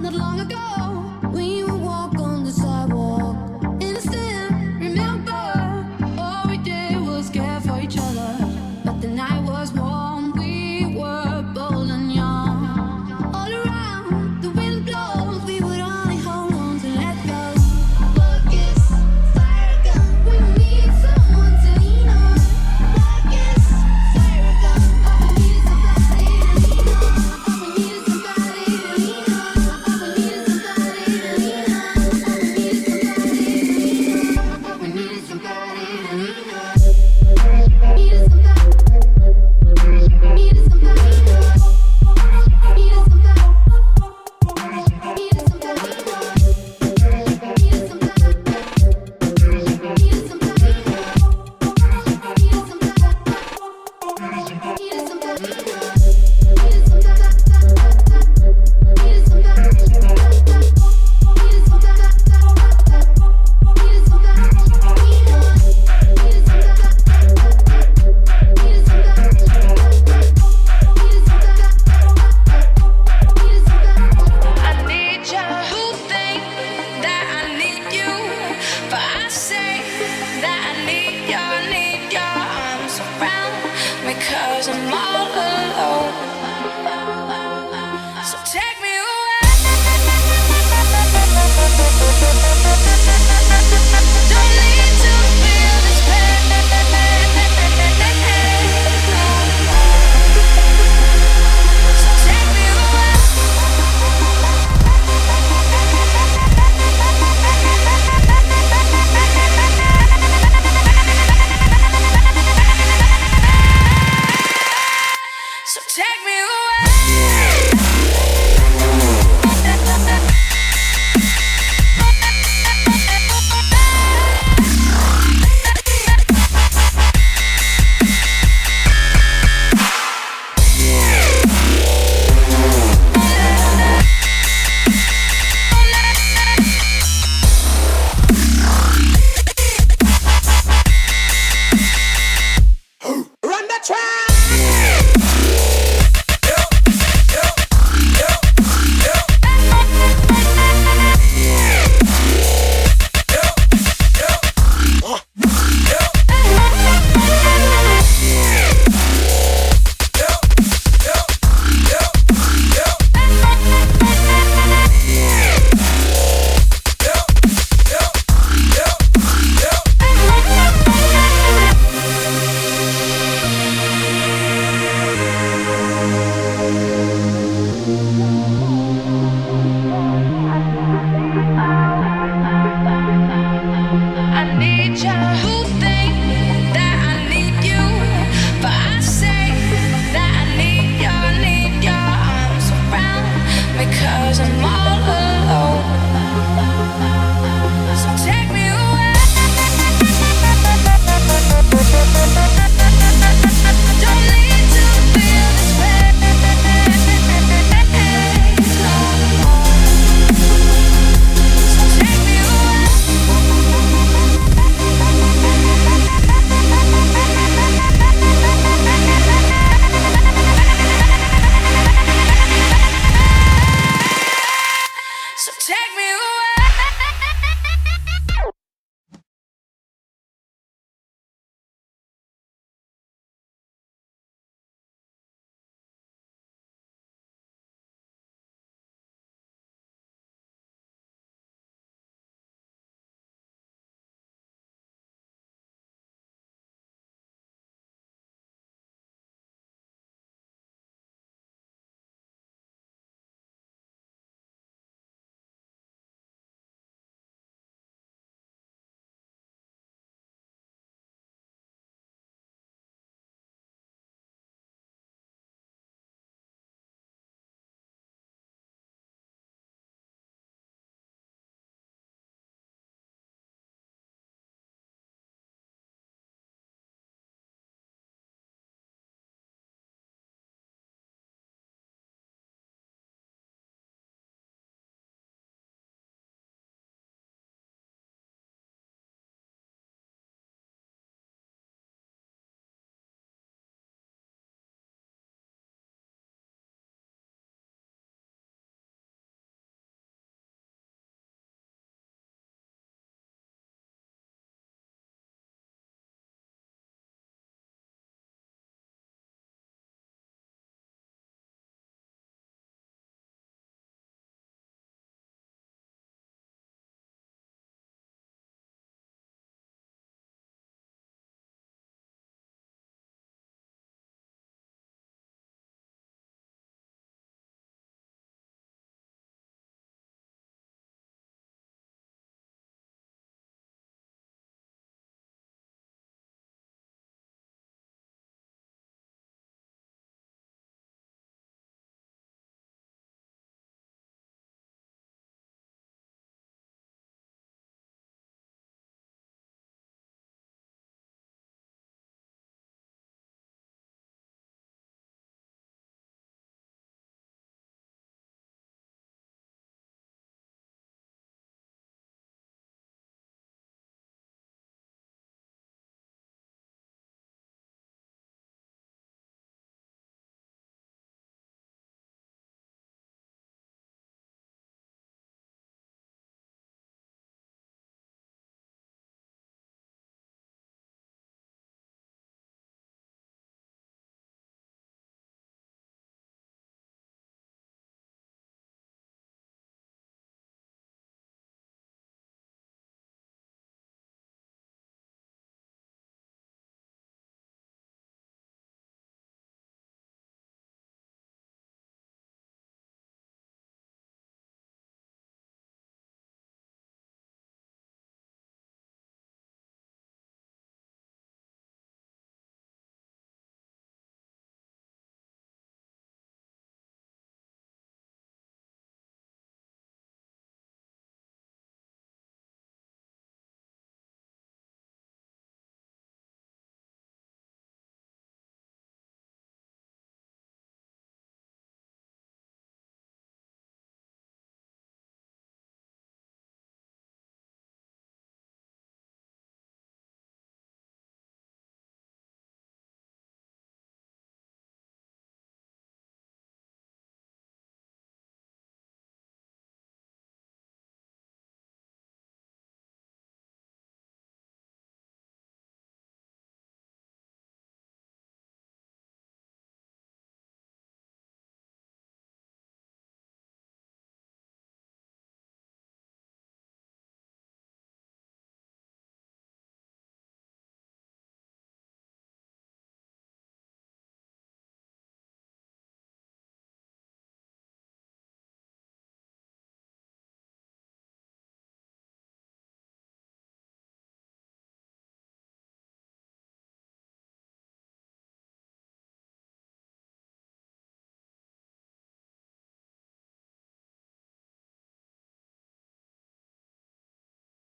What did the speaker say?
not long ago. We would walk on the sidewalk, innocent. Remember, all we did was care for each other. But the night was warm, we were bold and young. All around, the wind blows, we would only hold on to let go. Focus, fire gun, we need someone to lean on. Focus, fire gun, all we need is somebody to lean on. All we need is somebody to lean on. All we need is somebody to lean on. All we need is somebody to lean on. All we need is somebody to lean on. Need somebody. I need you. Who think that I need you? But I say that I need your arms around me 'cause I'm all alone. So take me away. Don't